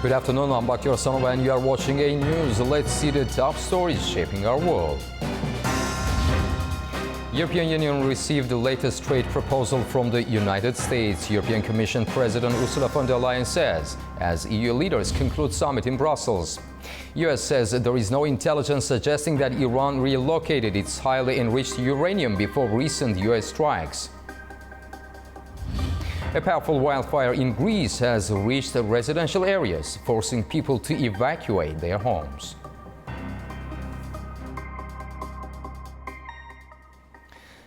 Good afternoon, I'm Bakyar Sanova and you are watching A News. Let's see the top stories shaping our world. European Union received the latest trade proposal from the United States. European Commission President Ursula von der Leyen says, as EU leaders conclude summit in Brussels. US says there is no intelligence suggesting that Iran relocated its highly enriched uranium before recent US strikes. A powerful wildfire in Greece has reached residential areas, forcing people to evacuate their homes.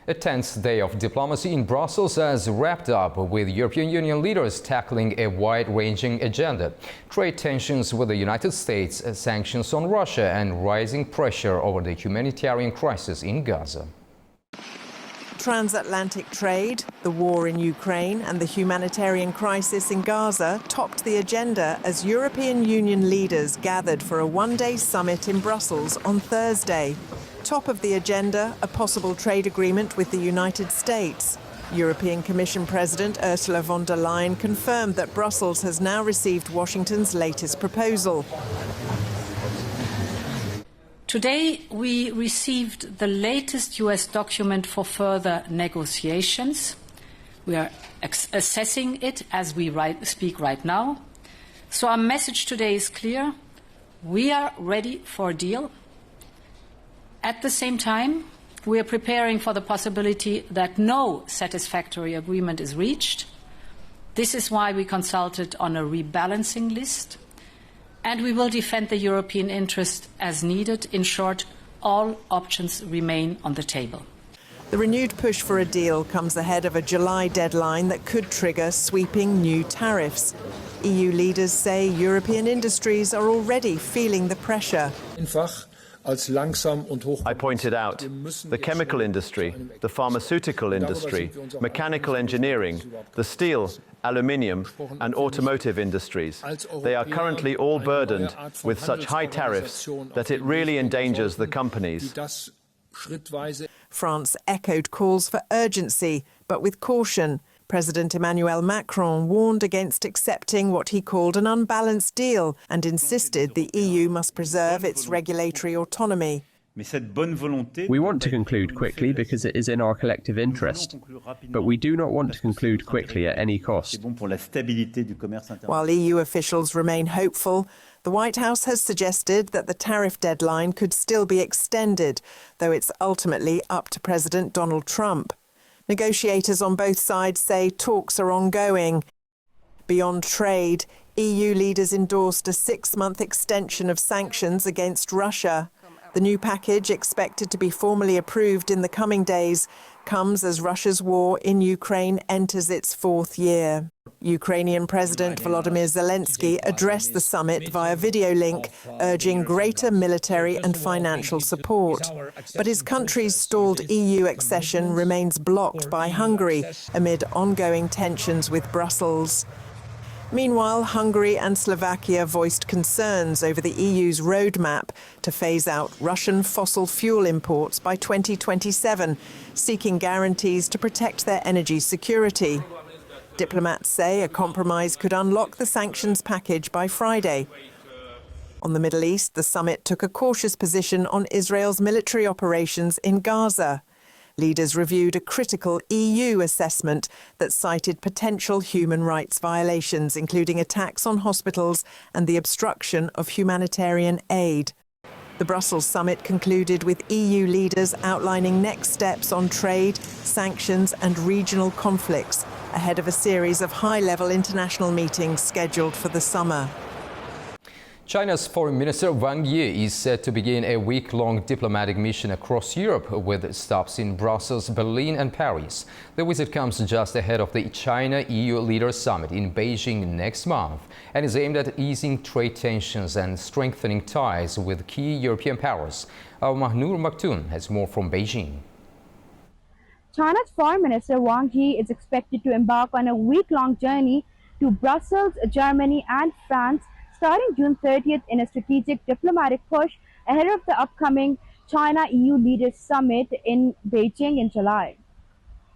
A tense day of diplomacy in Brussels has wrapped up, with European Union leaders tackling a wide-ranging agenda: trade tensions with the United States, sanctions on Russia, and rising pressure over the humanitarian crisis in Gaza. Transatlantic trade, the war in Ukraine and the humanitarian crisis in Gaza topped the agenda as European Union leaders gathered for a one-day summit in Brussels on Thursday. Top of the agenda, a possible trade agreement with the United States. European Commission President Ursula von der Leyen confirmed that Brussels has now received Washington's latest proposal. Today, we received the latest US document for further negotiations. We are assessing it as we speak right now. So our message today is clear. We are ready for a deal. At the same time, we are preparing for the possibility that no satisfactory agreement is reached. This is why we consulted on a rebalancing list. And we will defend the European interest as needed. In short, all options remain on the table. The renewed push for a deal comes ahead of a July deadline that could trigger sweeping new tariffs. EU leaders say European industries are already feeling the pressure. I pointed out the chemical industry, the pharmaceutical industry, mechanical engineering, the steel, aluminium and automotive industries. They are currently all burdened with such high tariffs that it really endangers the companies. France echoed calls for urgency, but with caution. President Emmanuel Macron warned against accepting what he called an unbalanced deal and insisted the EU must preserve its regulatory autonomy. We want to conclude quickly because it is in our collective interest, but we do not want to conclude quickly at any cost. While EU officials remain hopeful, the White House has suggested that the tariff deadline could still be extended, though it's ultimately up to President Donald Trump. Negotiators on both sides say talks are ongoing. Beyond trade, EU leaders endorsed a 6-month extension of sanctions against Russia. The new package, expected to be formally approved in the coming days, comes as Russia's war in Ukraine enters its 4th year. Ukrainian President Volodymyr Zelensky addressed the summit via video link, urging greater military and financial support. But his country's stalled EU accession remains blocked by Hungary amid ongoing tensions with Brussels. Meanwhile, Hungary and Slovakia voiced concerns over the EU's roadmap to phase out Russian fossil fuel imports by 2027, seeking guarantees to protect their energy security. Diplomats say a compromise could unlock the sanctions package by Friday. On the Middle East, the summit took a cautious position on Israel's military operations in Gaza. Leaders reviewed a critical EU assessment that cited potential human rights violations, including attacks on hospitals and the obstruction of humanitarian aid. The Brussels summit concluded with EU leaders outlining next steps on trade, sanctions and regional conflicts, ahead of a series of high-level international meetings scheduled for the summer. China's Foreign Minister Wang Yi is set to begin a week-long diplomatic mission across Europe with stops in Brussels, Berlin and Paris. The visit comes just ahead of the China-EU Leaders Summit in Beijing next month and is aimed at easing trade tensions and strengthening ties with key European powers. Our Mahnur Maktoum has more from Beijing. China's Foreign Minister Wang Yi is expected to embark on a week-long journey to Brussels, Germany and France starting June 30th in a strategic diplomatic push ahead of the upcoming China-EU Leaders Summit in Beijing in July.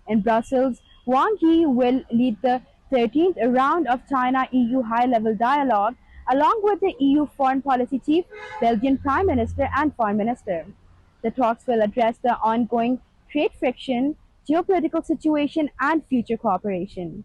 In Brussels, Wang Yi will lead the 13th round of China-EU high-level dialogue, along with the EU Foreign Policy Chief, Belgian Prime Minister and Foreign Minister. The talks will address the ongoing trade friction, geopolitical situation and future cooperation.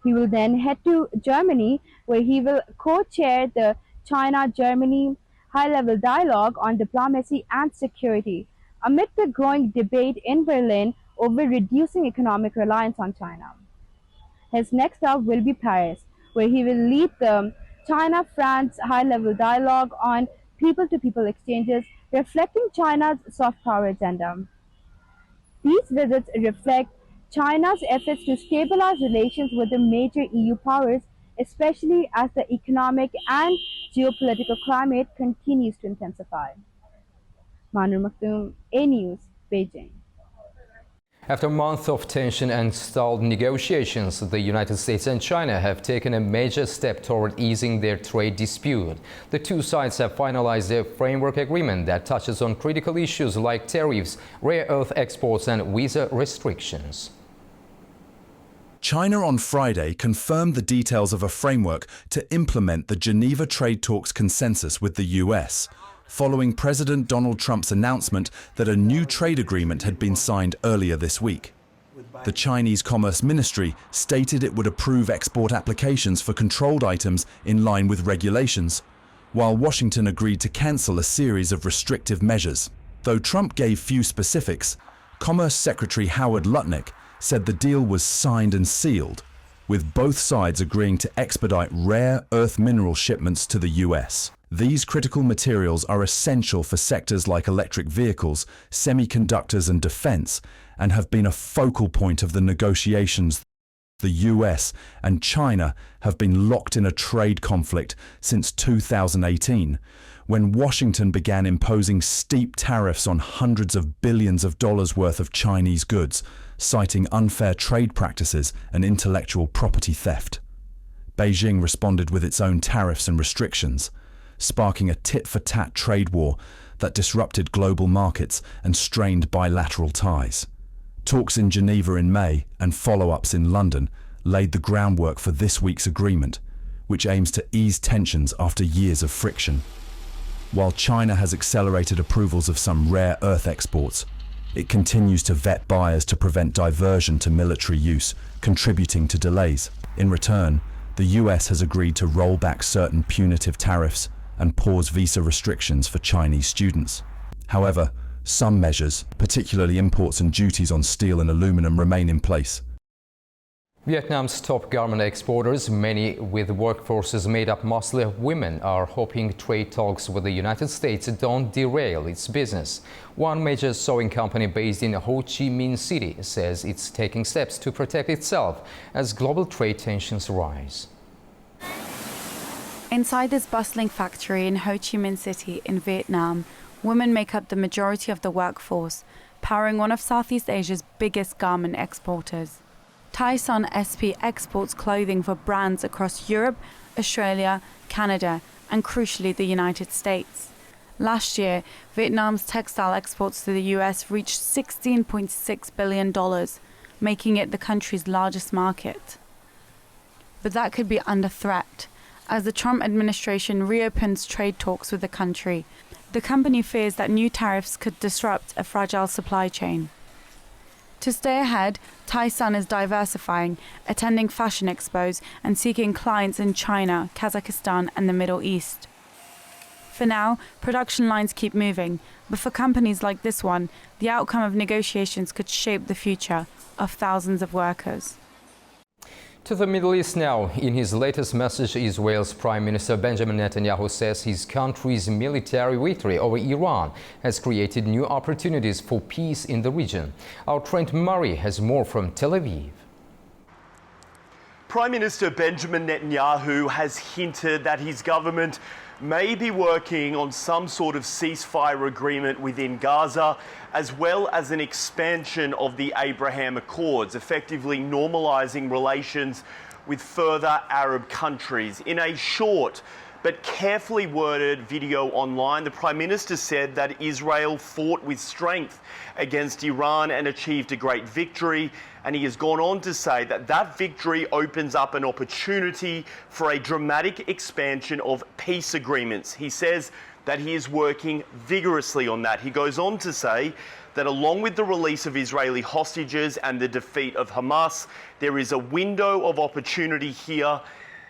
He will then head to Germany, where he will co-chair the China-Germany high-level dialogue on diplomacy and security, amid the growing debate in Berlin over reducing economic reliance on China. His next stop will be Paris, where he will lead the China-France high-level dialogue on people-to-people exchanges, reflecting China's soft power agenda. These visits reflect China's efforts to stabilize relations with the major EU powers, especially as the economic and geopolitical climate continues to intensify. Manur Maktoum, A News, Beijing. After a month of tension and stalled negotiations, the United States and China have taken a major step toward easing their trade dispute. The two sides have finalized a framework agreement that touches on critical issues like tariffs, rare earth exports and visa restrictions. China on Friday confirmed the details of a framework to implement the Geneva trade talks consensus with the US, following President Donald Trump's announcement that a new trade agreement had been signed earlier this week. The Chinese Commerce Ministry stated it would approve export applications for controlled items in line with regulations, while Washington agreed to cancel a series of restrictive measures. Though Trump gave few specifics, Commerce Secretary Howard Lutnick said the deal was signed and sealed, with both sides agreeing to expedite rare earth mineral shipments to the US. These critical materials are essential for sectors like electric vehicles, semiconductors and defense, and have been a focal point of the negotiations. The US and China have been locked in a trade conflict since 2018, when Washington began imposing steep tariffs on hundreds of billions of dollars worth of Chinese goods, citing unfair trade practices and intellectual property theft. Beijing responded with its own tariffs and restrictions, sparking a tit-for-tat trade war that disrupted global markets and strained bilateral ties. Talks in Geneva in May and follow-ups in London laid the groundwork for this week's agreement, which aims to ease tensions after years of friction. While China has accelerated approvals of some rare earth exports, it continues to vet buyers to prevent diversion to military use, contributing to delays. In return, the US has agreed to roll back certain punitive tariffs and pause visa restrictions for Chinese students. However, some measures, particularly imports and duties on steel and aluminum, remain in place. Vietnam's top garment exporters, many with workforces made up mostly of women, are hoping trade talks with the United States don't derail its business. One major sewing company based in Ho Chi Minh City says it's taking steps to protect itself as global trade tensions rise. Inside this bustling factory in Ho Chi Minh City in Vietnam, women make up the majority of the workforce, powering one of Southeast Asia's biggest garment exporters. Tyson SP exports clothing for brands across Europe, Australia, Canada, and crucially the United States. Last year, Vietnam's textile exports to the US reached $16.6 billion, making it the country's largest market. But that could be under threat. As the Trump administration reopens trade talks with the country, the company fears that new tariffs could disrupt a fragile supply chain. To stay ahead, Tyson is diversifying, attending fashion expos and seeking clients in China, Kazakhstan and the Middle East. For now, production lines keep moving, but for companies like this one, the outcome of negotiations could shape the future of thousands of workers. To the Middle East now. In his latest message, Israel's Prime Minister Benjamin Netanyahu says his country's military victory over Iran has created new opportunities for peace in the region. Our Trent Murray has more from Tel Aviv. Prime Minister Benjamin Netanyahu has hinted that his government may be working on some sort of ceasefire agreement within Gaza, as well as an expansion of the Abraham Accords, effectively normalising relations with further Arab countries. In a short but carefully worded video online. The Prime Minister said that Israel fought with strength against Iran and achieved a great victory. And he has gone on to say that that victory opens up an opportunity for a dramatic expansion of peace agreements. He says that he is working vigorously on that. He goes on to say that along with the release of Israeli hostages and the defeat of Hamas, there is a window of opportunity here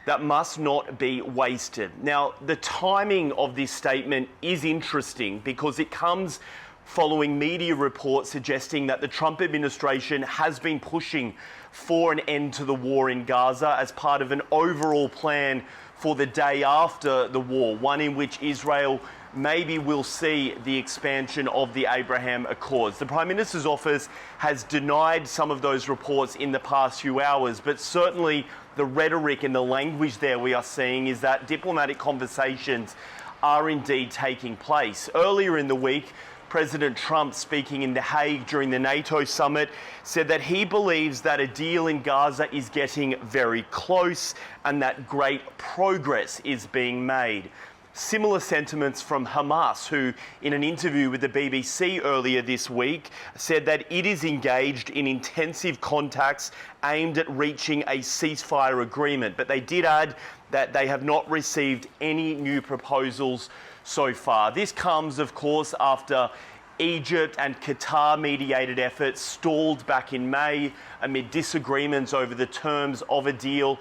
that must not be wasted. Now, the timing of this statement is interesting because it comes following media reports suggesting that the Trump administration has been pushing for an end to the war in Gaza as part of an overall plan for the day after the war, one in which Israel maybe will see the expansion of the Abraham Accords. The Prime Minister's office has denied some of those reports in the past few hours, but certainly the rhetoric and the language there we are seeing is that diplomatic conversations are indeed taking place. Earlier in the week, President Trump, speaking in The Hague during the NATO summit, said that he believes that a deal in Gaza is getting very close and that great progress is being made. Similar sentiments from Hamas, who in an interview with the BBC earlier this week said that it is engaged in intensive contacts aimed at reaching a ceasefire agreement. But they did add that they have not received any new proposals so far. This comes, of course, after Egypt and Qatar-mediated efforts stalled back in May amid disagreements over the terms of a deal.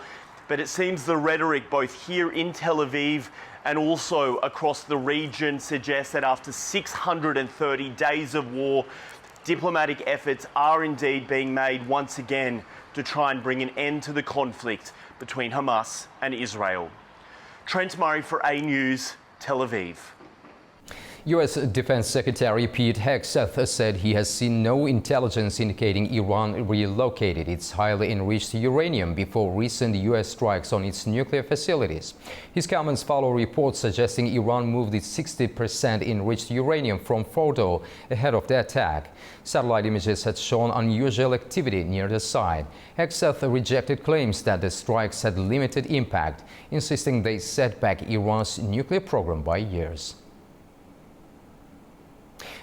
But it seems the rhetoric both here in Tel Aviv and also across the region suggests that after 630 days of war, diplomatic efforts are indeed being made once again to try and bring an end to the conflict between Hamas and Israel. Trent Murray for A News, Tel Aviv. U.S. Defense Secretary Pete Hegseth said he has seen no intelligence indicating Iran relocated its highly enriched uranium before recent U.S. strikes on its nuclear facilities. His comments follow reports suggesting Iran moved its 60% enriched uranium from Fordo ahead of the attack. Satellite images had shown unusual activity near the site. Hegseth rejected claims that the strikes had limited impact, insisting they set back Iran's nuclear program by years.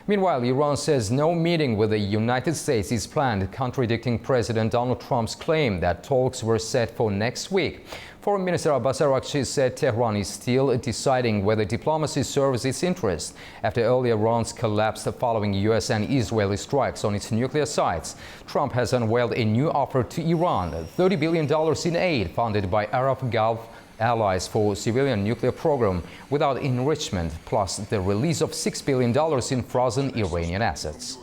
Meanwhile, Iran says no meeting with the United States is planned, contradicting President Donald Trump's claim that talks were set for next week. Foreign Minister Abbas Araghchi said Tehran is still deciding whether diplomacy serves its interests after earlier rounds collapsed following U.S. and Israeli strikes on its nuclear sites. Trump has unveiled a new offer to Iran, $30 billion in aid funded by Arab Gulf allies for civilian nuclear program without enrichment, plus the release of $6 billion in frozen Iranian assets.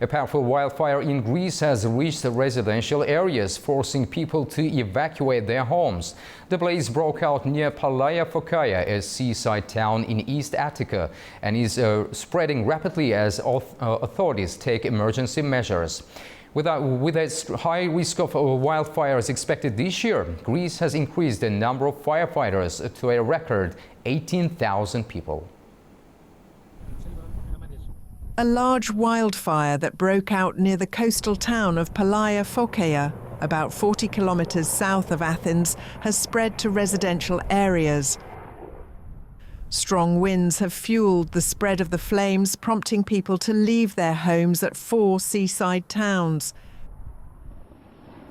A powerful wildfire in Greece has reached residential areas, forcing people to evacuate their homes. The blaze broke out near Palaia Phocaia, a seaside town in East Attica, and is spreading rapidly as authorities take emergency measures. With a high risk of wildfires expected this year, Greece has increased the number of firefighters to a record 18,000 people. A large wildfire that broke out near the coastal town of Palaia Phocaia, about 40 kilometers south of Athens, has spread to residential areas. Strong winds have fueled the spread of the flames, prompting people to leave their homes at 4 seaside towns.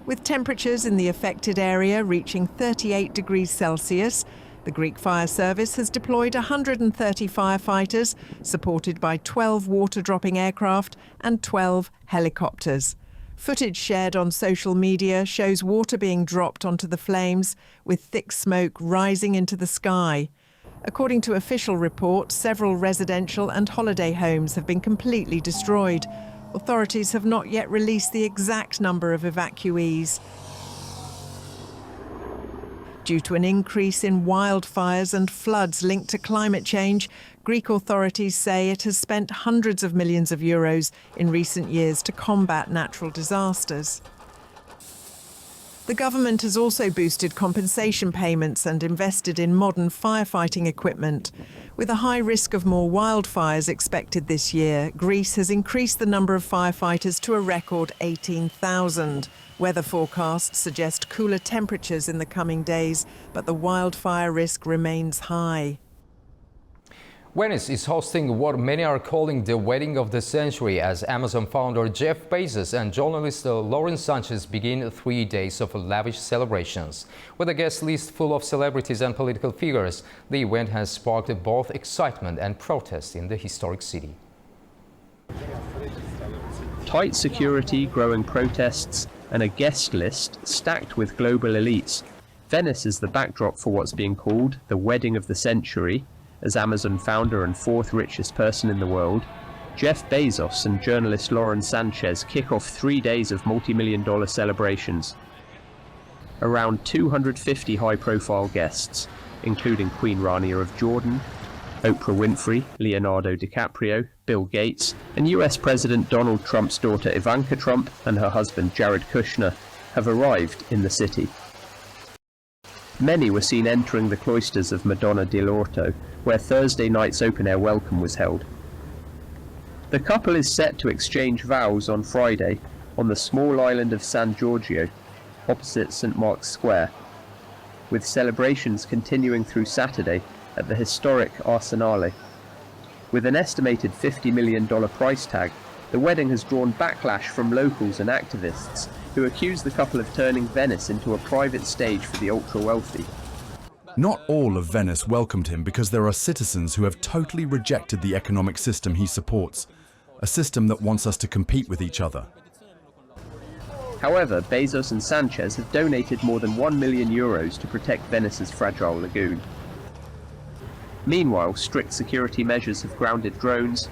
With temperatures in the affected area reaching 38 degrees Celsius, the Greek Fire Service has deployed 130 firefighters, supported by 12 water-dropping aircraft and 12 helicopters. Footage shared on social media shows water being dropped onto the flames, with thick smoke rising into the sky. According to official reports, several residential and holiday homes have been completely destroyed. Authorities have not yet released the exact number of evacuees. Due to an increase in wildfires and floods linked to climate change, Greek authorities say it has spent hundreds of millions of euros in recent years to combat natural disasters. The government has also boosted compensation payments and invested in modern firefighting equipment. With a high risk of more wildfires expected this year, Greece has increased the number of firefighters to a record 18,000. Weather forecasts suggest cooler temperatures in the coming days, but the wildfire risk remains high. Venice is hosting what many are calling the wedding of the century as Amazon founder Jeff Bezos and journalist Bezos-Sanchez begin 3 days of lavish celebrations. With a guest list full of celebrities and political figures, the event has sparked both excitement and protest in the historic city. Tight security, growing protests, and a guest list stacked with global elites. Venice is the backdrop for what's being called the wedding of the century, as Amazon founder and fourth richest person in the world. Jeff Bezos and journalist Bezos-Sanchez kick off 3 days of multi-million-dollar celebrations. Around 250 high-profile guests, including Queen Rania of Jordan, Oprah Winfrey, Leonardo DiCaprio, Bill Gates, and US President Donald Trump's daughter Ivanka Trump and her husband Jared Kushner have arrived in the city. Many were seen entering the cloisters of Madonna dell'Orto, where Thursday night's open-air welcome was held. The couple is set to exchange vows on Friday on the small island of San Giorgio, opposite St. Mark's Square, with celebrations continuing through Saturday at the historic Arsenale. With an estimated $50 million price tag, the wedding has drawn backlash from locals and activists who accuse the couple of turning Venice into a private stage for the ultra-wealthy. Not all of Venice welcomed him because there are citizens who have totally rejected the economic system he supports, a system that wants us to compete with each other. However, Bezos and Sanchez have donated more than €1 million to protect Venice's fragile lagoon. Meanwhile, strict security measures have grounded drones,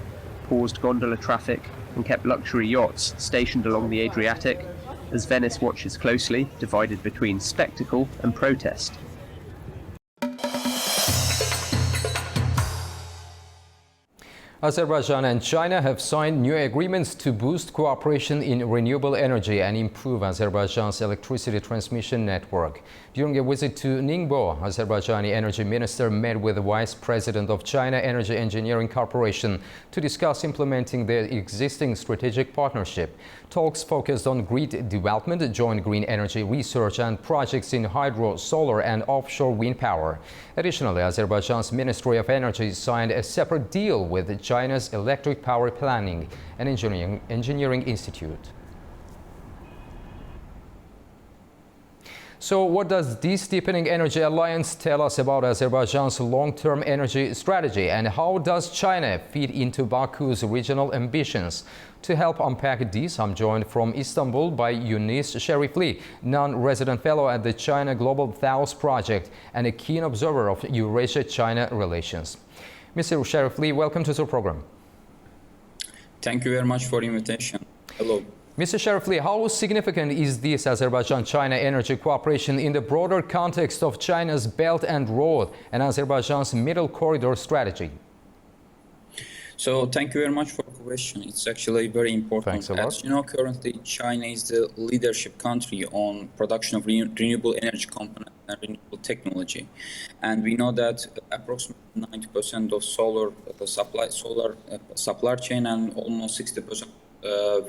paused gondola traffic, and kept luxury yachts stationed along the Adriatic, as Venice watches closely, divided between spectacle and protest. Azerbaijan and China have signed new agreements to boost cooperation in renewable energy and improve Azerbaijan's electricity transmission network. During a visit to Ningbo, Azerbaijani Energy Minister met with the Vice President of China Energy Engineering Corporation to discuss implementing their existing strategic partnership. Talks focused on grid development, joint green energy research and projects in hydro, solar and offshore wind power. Additionally, Azerbaijan's Ministry of Energy signed a separate deal with China's Electric Power Planning and Engineering Institute. So what does this deepening energy alliance tell us about Azerbaijan's long-term energy strategy, and how does China fit into Baku's regional ambitions? To help unpack this, I'm joined from Istanbul by Eunice Sherifli, non-resident fellow at the China Global South Project and a keen observer of Eurasia-China relations. Mr. Sherifli, welcome to the program. Thank you very much for the invitation. Hello. Mr. Sherifli, how significant is this Azerbaijan-China energy cooperation in the broader context of China's Belt and Road and Azerbaijan's Middle Corridor strategy? So thank you very much for the question. It's actually very important. Thanks a lot. As you know, currently China is the leadership country on production of renewable energy components and renewable technology. And we know that approximately 90% of solar supply chain and almost 60%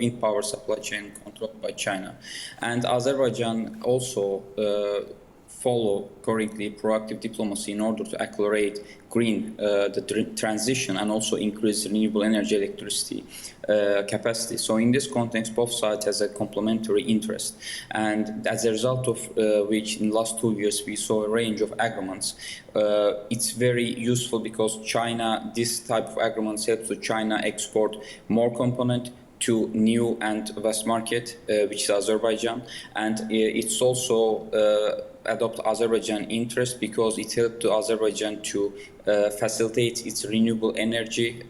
wind power supply chain controlled by China. And Azerbaijan also follow currently proactive diplomacy in order to accelerate the transition and also increase renewable energy electricity capacity. So in this context, both sides has a complementary interest. And as a result of which in the last 2 years, we saw a range of agreements. It's very useful because this type of agreements helps to China export more component to new and vast market, which is Azerbaijan. And it's also adopt Azerbaijan interest because it helped to Azerbaijan to facilitate its renewable energy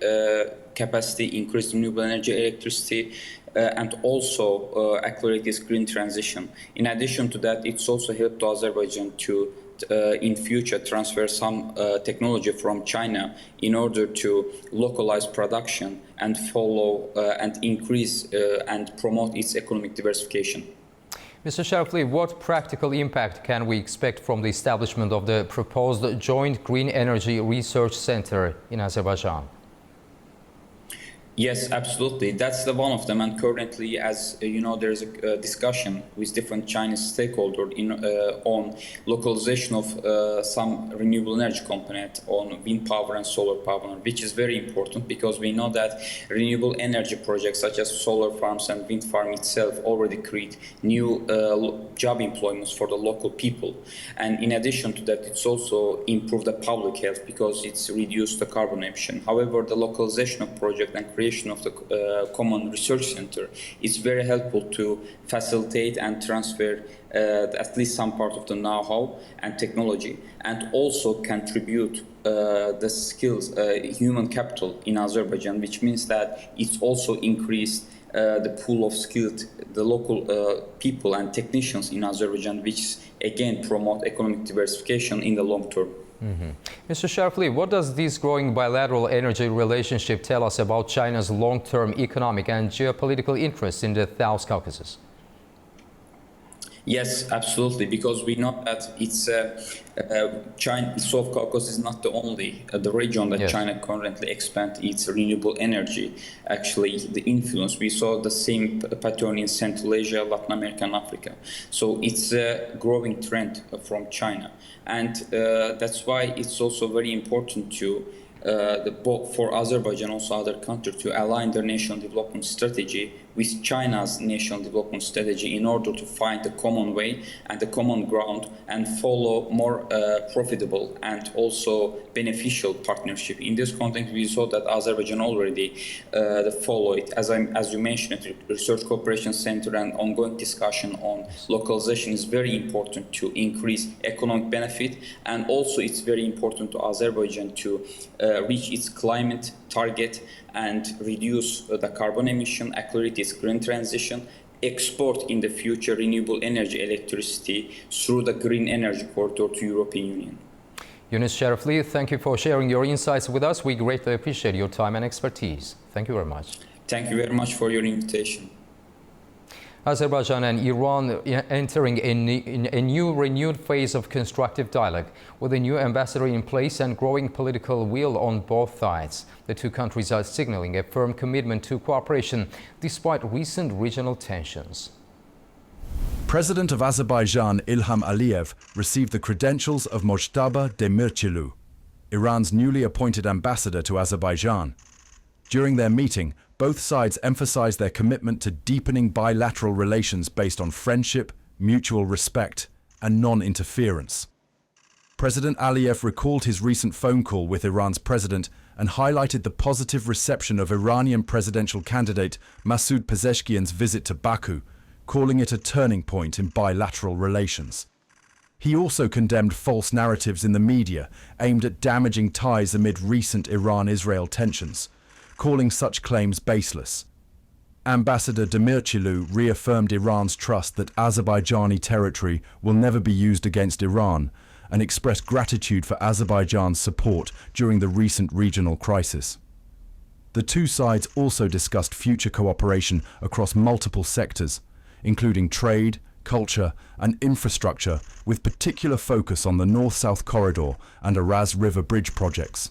capacity, increase renewable energy electricity, and also accelerate this green transition. In addition to that, it's also helped to Azerbaijan to in future transfer some technology from China in order to localize production and follow and increase and promote its economic diversification. Mr. Sharifli, what practical impact can we expect from the establishment of the proposed Joint Green Energy Research Center in Azerbaijan? Yes, absolutely. That's the one of them. And currently, as you know, there is a discussion with different Chinese stakeholders on localization of some renewable energy component on wind power and solar power, which is very important because we know that renewable energy projects such as solar farms and wind farm itself already create new job employments for the local people. And in addition to that, it's also improved the public health because it's reduced the carbon emission. However, the localization of project and creation of the common research center is very helpful to facilitate and transfer at least some part of the know-how and technology, and also contribute the skills, human capital in Azerbaijan, which means that it's also increased the pool of skilled, the local people and technicians in Azerbaijan, which again promote economic diversification in the long term. Mr. Sharifli, what does this growing bilateral energy relationship tell us about China's long-term economic and geopolitical interests in the South Caucasus? Yes, absolutely, because we know that it's China, South Caucasus is not the only the region that China currently expands its renewable energy. Actually, the influence, we saw the same pattern in Central Asia, Latin America, and Africa. So it's a growing trend from China, and that's why it's also very important to for Azerbaijan, also other countries, to align their national development strategy with China's national development strategy in order to find the common way and the common ground and follow more profitable and also beneficial partnership. In this context, we saw that Azerbaijan already followed it. As you mentioned, the Research Cooperation Center and ongoing discussion on localization is very important to increase economic benefit, and also it's very important to Azerbaijan to reach its climate target and reduce the carbon emission, accelerate its green transition, export in the future renewable energy electricity through the green energy corridor to European Union. Yunus Sharifli, thank you for sharing your insights with us. We greatly appreciate your time and expertise. Thank you very much. Thank you very much for your invitation. Azerbaijan and Iran entering a new renewed phase of constructive dialogue with a new ambassador in place and growing political will on both sides. The two countries are signaling a firm commitment to cooperation despite recent regional tensions. President of Azerbaijan Ilham Aliyev received the credentials of Mojtaba Demircioglu, Iran's newly appointed ambassador to Azerbaijan. During their meeting, both sides emphasized their commitment to deepening bilateral relations based on friendship, mutual respect, and non-interference. President Aliyev recalled his recent phone call with Iran's president and highlighted the positive reception of Iranian presidential candidate Masoud Pezeshkian's visit to Baku, calling it a turning point in bilateral relations. He also condemned false narratives in the media aimed at damaging ties amid recent Iran-Israel tensions, calling such claims baseless. Ambassador Demircioglu reaffirmed Iran's trust that Azerbaijani territory will never be used against Iran and expressed gratitude for Azerbaijan's support during the recent regional crisis. The two sides also discussed future cooperation across multiple sectors, including trade, culture and infrastructure, with particular focus on the North-South Corridor and Araz River Bridge projects.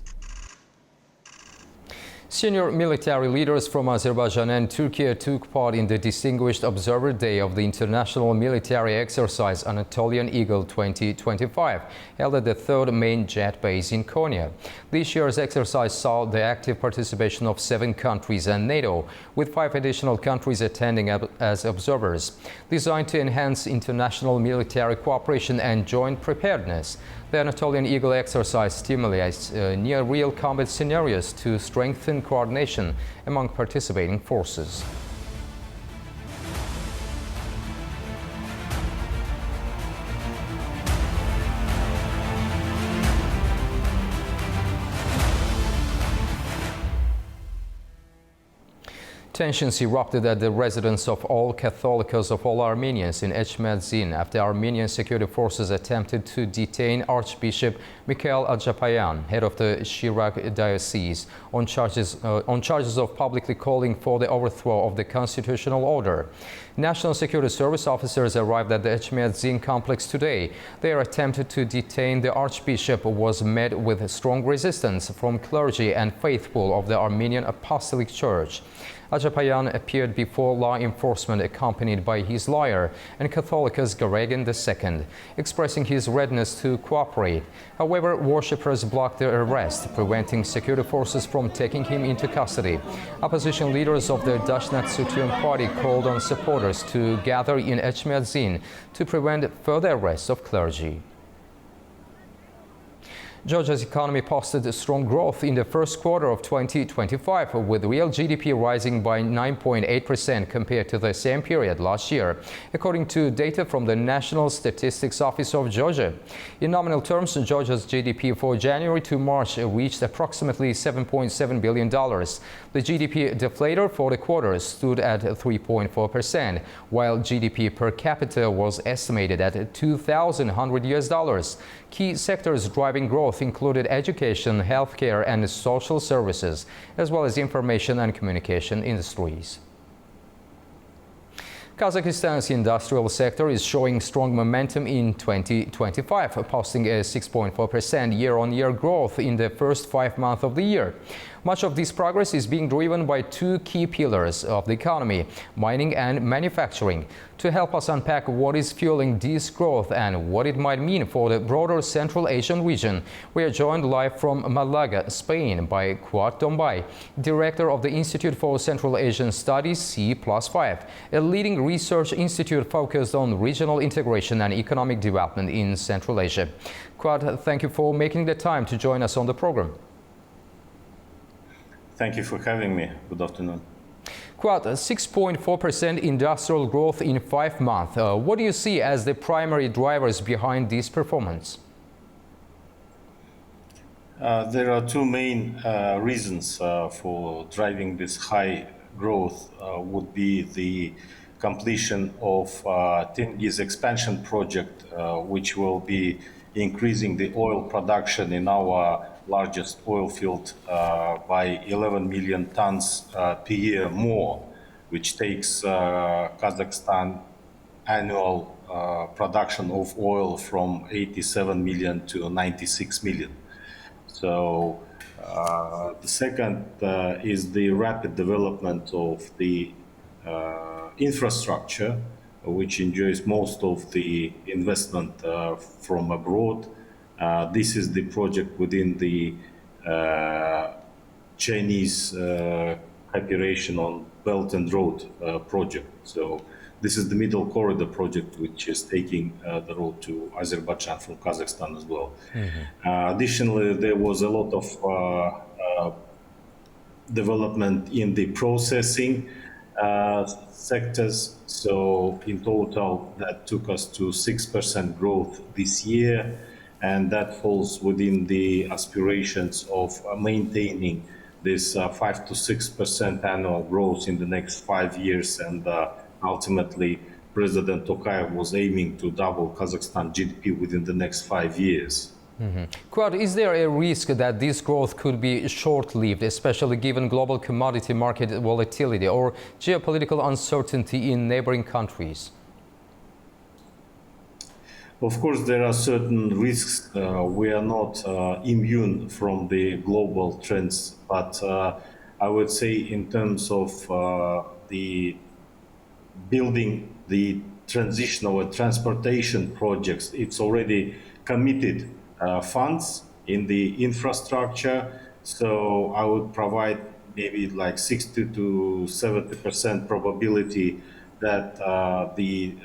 Senior military leaders from Azerbaijan and Turkey took part in the Distinguished Observer Day of the International Military Exercise Anatolian Eagle 2025, held at the third main jet base in Konya. This year's exercise saw the active participation of 7 countries and NATO, with 5 additional countries attending as observers. Designed to enhance international military cooperation and joint preparedness, the Anatolian Eagle exercise stimulates near-real combat scenarios to strengthen coordination among participating forces. Tensions erupted at the residence of all Catholicos of all Armenians in Echmadzin after Armenian security forces attempted to detain Archbishop Mikhail Ajapayan, head of the Shirak diocese, on charges of publicly calling for the overthrow of the constitutional order. National Security Service officers arrived at the Echmadzin complex today. Their attempt to detain the Archbishop was met with strong resistance from clergy and faithful of the Armenian Apostolic Church. Ajapayan appeared before law enforcement accompanied by his lawyer and Catholicos Garegan II, expressing his readiness to cooperate. However, worshippers blocked the arrest, preventing security forces from taking him into custody. Opposition leaders of the Dashnat Sutyun party called on supporters to gather in Echmadzin to prevent further arrests of clergy. Georgia's economy posted strong growth in the first quarter of 2025, with real GDP rising by 9.8% compared to the same period last year, according to data from the National Statistics Office of Georgia. In nominal terms, Georgia's GDP for January to March reached approximately $7.7 billion. The GDP deflator for the quarter stood at 3.4%, while GDP per capita was estimated at $2,100. Key sectors driving growth included education, healthcare, and social services, as well as information and communication industries. Kazakhstan's industrial sector is showing strong momentum in 2025, posting a 6.4% year-on-year growth in the first 5 months of the year. Much of this progress is being driven by two key pillars of the economy, mining and manufacturing. To help us unpack what is fueling this growth and what it might mean for the broader Central Asian region, we are joined live from Malaga, Spain, by Kuat Dombay, director of the Institute for Central Asian Studies C+5, a leading research institute focused on regional integration and economic development in Central Asia. Kuat, thank you for making the time to join us on the program. Thank you for having me. Good afternoon. Kuat, 6.4% industrial growth in 5 months. What do you see as the primary drivers behind this performance? There are two main reasons for driving this high growth. Would be the completion of Tengiz expansion project, which will be increasing the oil production in our largest oil field by 11 million tons per year more, which takes Kazakhstan annual production of oil from 87 million to 96 million. So the second is the rapid development of the infrastructure, which enjoys most of the investment from abroad. This is the project within the Chinese cooperation on Belt and Road project. So this is the Middle Corridor project, which is taking the road to Azerbaijan from Kazakhstan as well. Additionally, there was a lot of development in the processing sectors. So in total, that took us to 6% growth this year. And that falls within the aspirations of maintaining this 5 to 6% annual growth in the next 5 years. And ultimately, President Tokayev was aiming to double Kazakhstan GDP within the next 5 years. Kuat, is there a risk that this growth could be short-lived, especially given global commodity market volatility or geopolitical uncertainty in neighboring countries? Of course, there are certain risks. We are not immune from the global trends, but I would say in terms of the building the transitional and transportation projects, it's already committed funds in the infrastructure. So I would provide maybe like 60 to 70% probability that the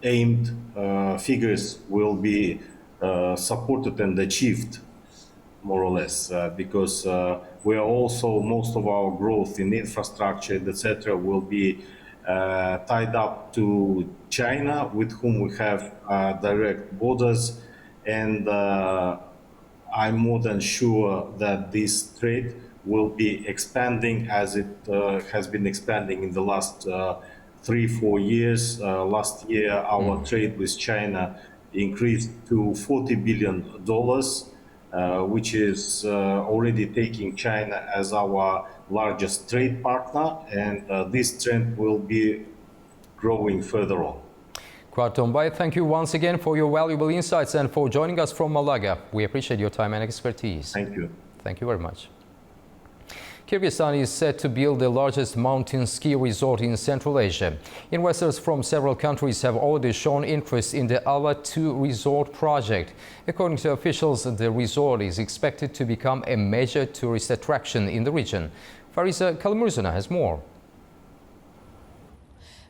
aimed figures will be supported and achieved, more or less, because we are also, most of our growth in infrastructure, etc., will be tied up to China, with whom we have direct borders. And I'm more than sure that this trade will be expanding as it has been expanding in the last 3-4 years. Last year, our trade with China increased to $40 billion, which is already taking China as our largest trade partner, and this trend will be growing further on. Tombai, thank you once again for your valuable insights and for joining us from Malaga. We appreciate your time and expertise. Thank you. Thank you very much. Kyrgyzstan is set to build the largest mountain ski resort in Central Asia. Investors from several countries have already shown interest in the Ala-2 resort project. According to officials, the resort is expected to become a major tourist attraction in the region. Farisa Kalimurzuna has more.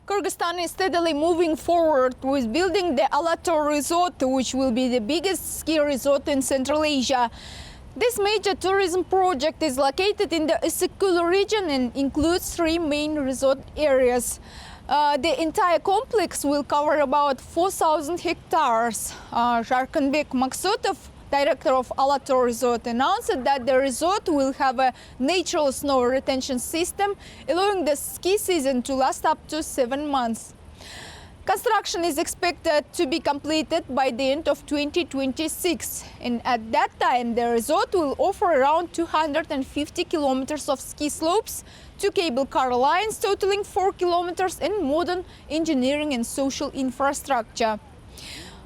Kyrgyzstan is steadily moving forward with building the Ala-2 resort, which will be the biggest ski resort in Central Asia. This major tourism project is located in the Issyk-Kul region and includes 3 main resort areas. The entire complex will cover about 4,000 hectares. Zharkanbek Maksutov, director of Ala-2 resort, announced that the resort will have a natural snow retention system, allowing the ski season to last up to 7 months. Construction is expected to be completed by the end of 2026, and at that time the resort will offer around 250 kilometers of ski slopes, 2 cable car lines totaling 4 kilometers, and modern engineering and social infrastructure.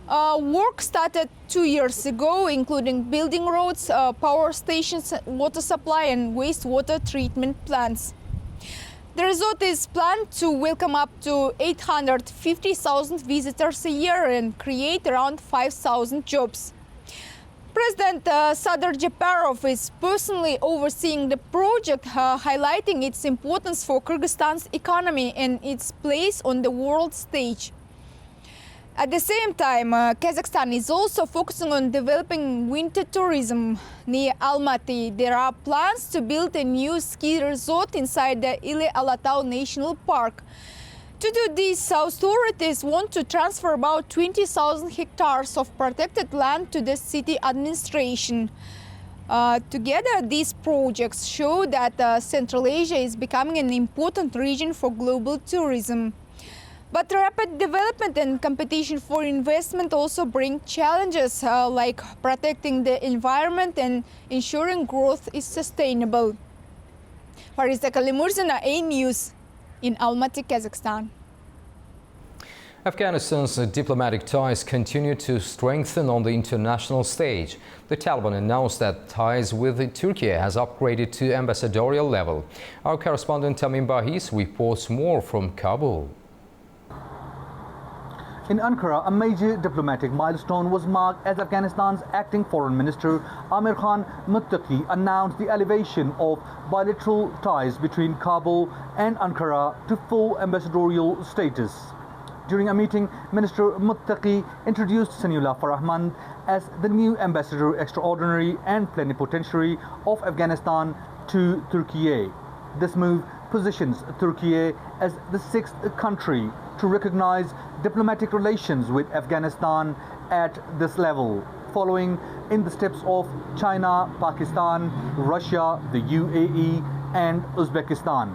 Work started 2 years ago, including building roads, power stations, water supply and wastewater treatment plants. The resort is planned to welcome up to 850,000 visitors a year and create around 5,000 jobs. President Sadr Japarov is personally overseeing the project, highlighting its importance for Kyrgyzstan's economy and its place on the world stage. At the same time, Kazakhstan is also focusing on developing winter tourism. Near Almaty, there are plans to build a new ski resort inside the Ile-Alatau National Park. To do this, authorities want to transfer about 20,000 hectares of protected land to the city administration. Together, these projects show that Central Asia is becoming an important region for global tourism. But rapid development and competition for investment also bring challenges like protecting the environment and ensuring growth is sustainable. Farisa Kalimurzuna, A News, in Almaty, Kazakhstan. Afghanistan's diplomatic ties continue to strengthen on the international stage. The Taliban announced that ties with Turkey has upgraded to ambassadorial level. Our correspondent Tamim Bahis reports more from Kabul. In Ankara, a major diplomatic milestone was marked as Afghanistan's acting foreign minister Amir Khan Muttaqi announced the elevation of bilateral ties between Kabul and Ankara to full ambassadorial status. During a meeting, Minister Muttaqi introduced Saniullah Farahmand as the new ambassador extraordinary and plenipotentiary of Afghanistan to Turkey. This move positions Turkey as the 6th country to recognize diplomatic relations with Afghanistan at this level, following in the steps of China, Pakistan, Russia, the UAE and Uzbekistan.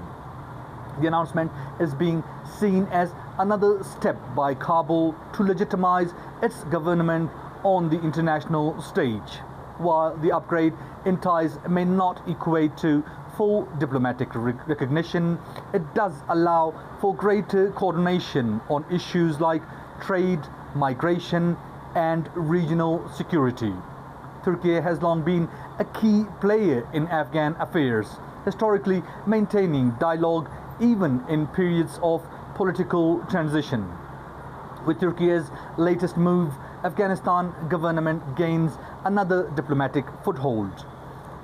The announcement is being seen as another step by Kabul to legitimize its government on the international stage. While the upgrade in ties may not equate to full diplomatic recognition, it does allow for greater coordination on issues like trade, migration and regional security. Turkey has long been a key player in Afghan affairs, historically maintaining dialogue even in periods of political transition. With Turkey's latest move, Afghanistan government gains another diplomatic foothold,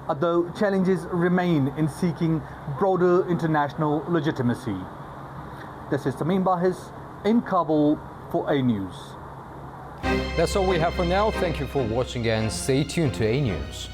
although challenges remain in seeking broader international legitimacy. This is Tamim Bahis in Kabul for A News. That's all we have for now. Thank you for watching and stay tuned to A News.